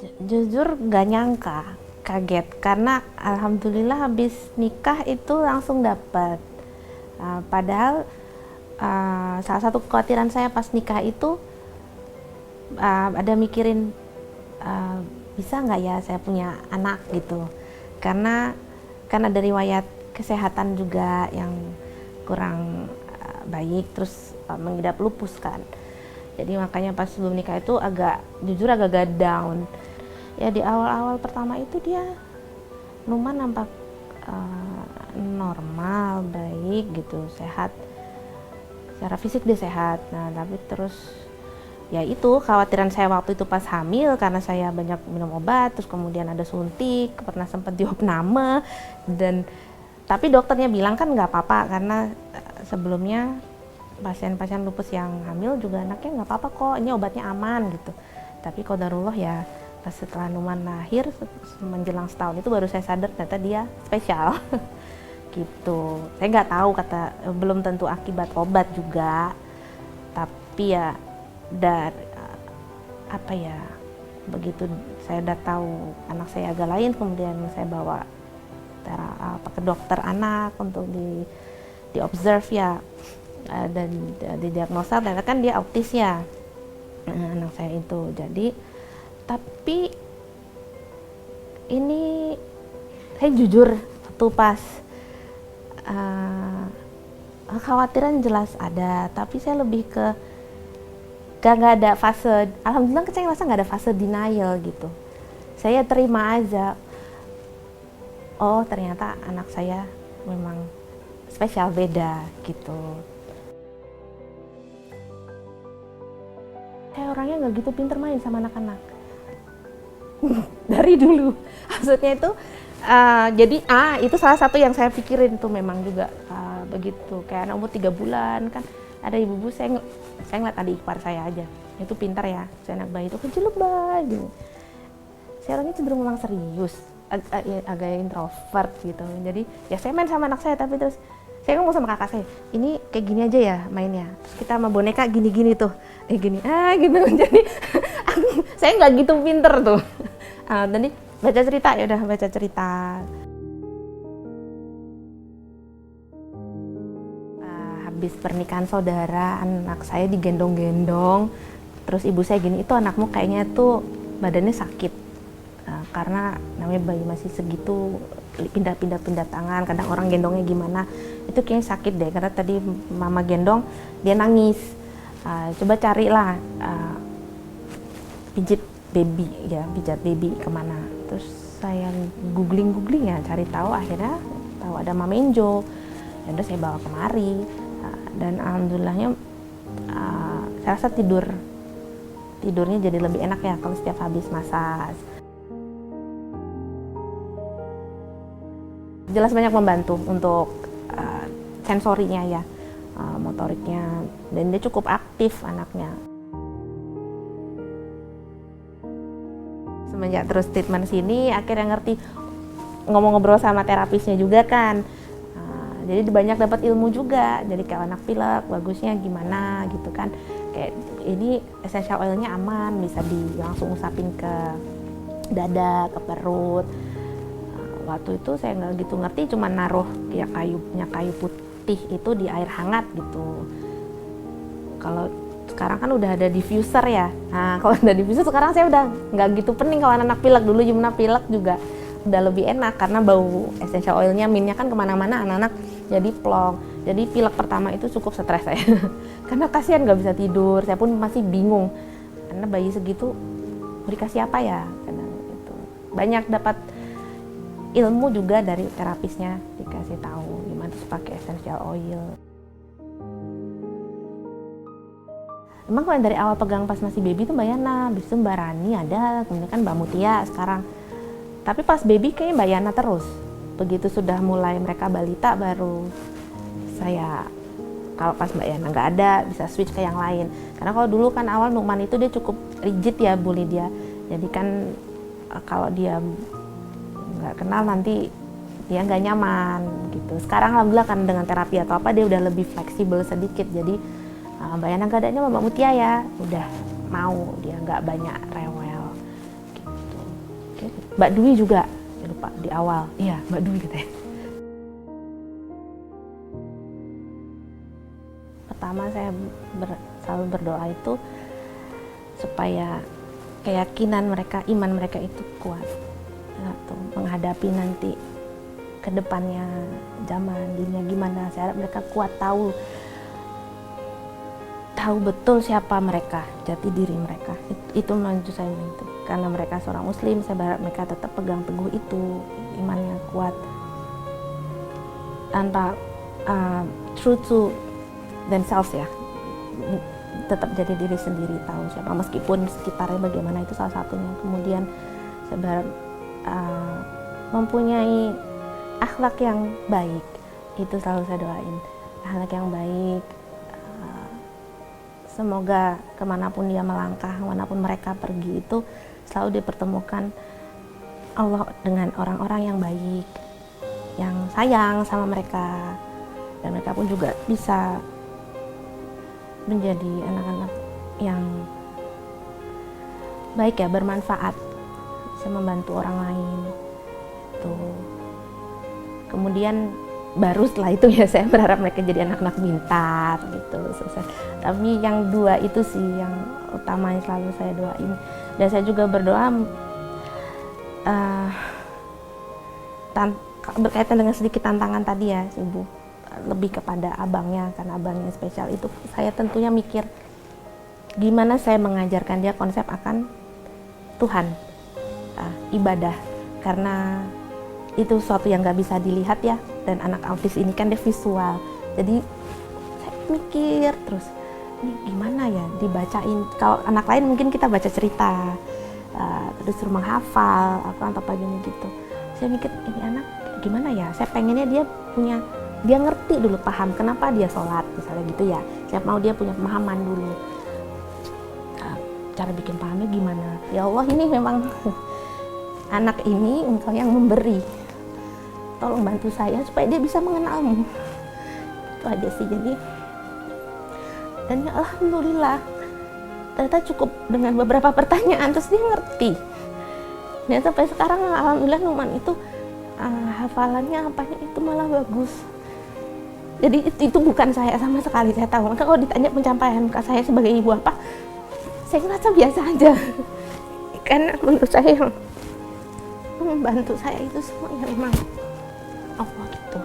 Jujur gak nyangka, kaget karena alhamdulillah habis nikah itu langsung dapat. Padahal salah satu kekhawatiran saya pas nikah itu ada mikirin bisa nggak ya saya punya anak gitu, karena dari riwayat kesehatan juga yang kurang baik, terus mengidap lupus kan. Jadi makanya pas sebelum nikah itu jujur agak down. Ya di awal-awal pertama itu dia Numan nampak normal, baik gitu, sehat. Secara fisik dia sehat. Nah, tapi terus ya itu khawatiran saya waktu itu pas hamil karena saya banyak minum obat, terus kemudian ada suntik, pernah sempat diopname tapi dokternya bilang kan nggak apa-apa karena sebelumnya pasien-pasien lupus yang hamil juga anaknya nggak apa-apa kok, ini obatnya aman gitu. Tapi qadarullah ya pas setelah Numan lahir menjelang setahun itu baru saya sadar ternyata dia spesial. Gitu. Saya nggak tahu belum tentu akibat obat juga, tapi ya begitu saya udah tahu anak saya agak lain, kemudian saya bawa ke dokter anak untuk di observe ya, dan didiagnosa ternyata kan dia autis ya, anak saya itu. Jadi tapi ini saya jujur waktu pas kekhawatiran jelas ada, tapi saya lebih ke nggak ada fase, alhamdulillah saya ngerasa nggak ada fase denial gitu. Saya terima aja, oh ternyata anak saya memang spesial, beda gitu. Saya orangnya nggak gitu pinter main sama anak-anak. Dari dulu. Maksudnya itu, jadi itu salah satu yang saya pikirin tuh memang juga begitu. Kayak anak umur 3 bulan kan, ada ibu-ibu saya ngeliat adik ipar saya aja. Itu pintar ya, saya anak bayi itu kecil banget gitu. Saya orangnya cenderung memang serius, agak introvert gitu. Jadi ya saya main sama anak saya, tapi terus saya ngomong sama kakak saya, ini kayak gini aja ya mainnya. Terus kita sama boneka gini-gini tuh, gini, gitu. Jadi saya nggak gitu pinter tuh. Tadi baca cerita, ya udah baca cerita. Habis pernikahan saudara, anak saya digendong-gendong, terus ibu saya gini, itu anakmu kayaknya tuh badannya sakit. Karena namanya bayi masih segitu, pindah tangan, kadang orang gendongnya gimana, itu kayaknya sakit deh, karena tadi mama gendong, dia nangis. Coba carilah pijat baby kemana. Terus saya googling ya, cari tahu, akhirnya tahu ada Mamenjo. Ya udah saya bawa kemari, dan alhamdulillahnya saya rasa tidurnya jadi lebih enak ya kalau setiap habis massage. Jelas banyak membantu untuk sensorinya ya, motoriknya, dan dia cukup aktif anaknya. Semenjak terus treatment sini akhirnya ngerti, ngobrol sama terapisnya juga kan, jadi banyak dapat ilmu juga. Jadi kayak anak pilek bagusnya gimana gitu kan, kayak ini essential oilnya aman, bisa langsung usapin ke dada, ke perut. Waktu itu saya nggak gitu ngerti, cuma naruh ya kayu putih itu di air hangat gitu. Kalau sekarang kan udah ada diffuser ya. Nah kalau udah diffuser sekarang saya udah nggak gitu pening kalau anak pilek. Dulu gimana pilek juga udah lebih enak karena bau essential oilnya, mintnya kan kemana-mana, anak-anak jadi plong. Jadi pilek pertama itu cukup stres saya. Karena kasihan nggak bisa tidur, saya pun masih bingung karena bayi segitu mau dikasih apa ya, karena gitu. Banyak dapat ilmu juga dari terapisnya, dikasih tahu gimana terus pakai essential oil. Emang kalau dari awal pegang pas masih baby tuh Mbak Yana, habis itu Mbak Rani ada, kemudian kan Mbak Mutia sekarang. Tapi pas baby kayaknya Mbak Yana terus. Begitu sudah mulai mereka balita baru saya, kalau pas Mbak Yana nggak ada bisa switch ke yang lain. Karena kalau dulu kan awal Numan itu dia cukup rigid ya Bu Lydia. Jadi kan kalau dia nggak kenal nanti dia nggak nyaman gitu. Sekarang alhamdulillah kan dengan terapi atau apa dia udah lebih fleksibel sedikit. Jadi Mbak Yana nggak adanya Mbak Mutia ya, udah mau, dia nggak banyak rewel gitu. Mbak Dwi juga, saya lupa di awal, iya Mbak Dwi katanya. Pertama saya selalu berdoa itu supaya keyakinan mereka, iman mereka itu kuat, atau menghadapi nanti kedepannya zaman dunia gimana. Saya harap mereka kuat, tahu betul siapa mereka, jati diri mereka. Itu menurut saya itu. Karena mereka seorang muslim, saya berharap mereka tetap pegang teguh itu, imannya kuat, tanpa true to themselves ya, tetap jadi diri sendiri, tahu siapa meskipun sekitarnya bagaimana, itu salah satunya. Kemudian saya berharap mempunyai akhlak yang baik, itu selalu saya doain, akhlak yang baik. Semoga kemanapun dia melangkah, kemanapun mereka pergi, itu selalu dipertemukan Allah dengan orang-orang yang baik, yang sayang sama mereka, dan mereka pun juga bisa menjadi anak-anak yang baik ya, bermanfaat, bisa membantu orang lain. Tuh. Kemudian baru setelah itu ya saya berharap mereka jadi anak-anak pintar gitu. Tapi yang dua itu sih yang utama yang selalu saya doain. Dan saya juga berdoa berkaitan dengan sedikit tantangan tadi ya Ibu, lebih kepada abangnya, karena abangnya spesial itu. Saya tentunya mikir gimana saya mengajarkan dia konsep akan Tuhan, ibadah, karena itu sesuatu yang nggak bisa dilihat ya, dan anak autis ini kan dia visual, jadi saya mikir terus, ini gimana ya dibacain. Kalau anak lain mungkin kita baca cerita, terus suruh menghafal apa gini gitu. Saya mikir ini anak gimana ya, saya pengennya dia ngerti dulu, paham kenapa dia sholat misalnya gitu ya. Saya mau dia punya pemahaman dulu. Cara bikin pahamnya gimana? Ya Allah, ini memang anak ini Engkau yang memberi. Tolong bantu saya supaya dia bisa mengenalmu. Itu aja sih. Jadi, dan ya alhamdulillah, ternyata cukup dengan beberapa pertanyaan terus dia ngerti. Dan sampai sekarang alhamdulillah Numan itu hafalannya apanya itu malah bagus. Jadi itu bukan saya sama sekali, saya tahu. Maka kalau ditanya pencapaian saya sebagai ibu apa, saya ngerasa biasa aja. Karena menurut saya yang membantu saya itu semuanya memang Allah gitu.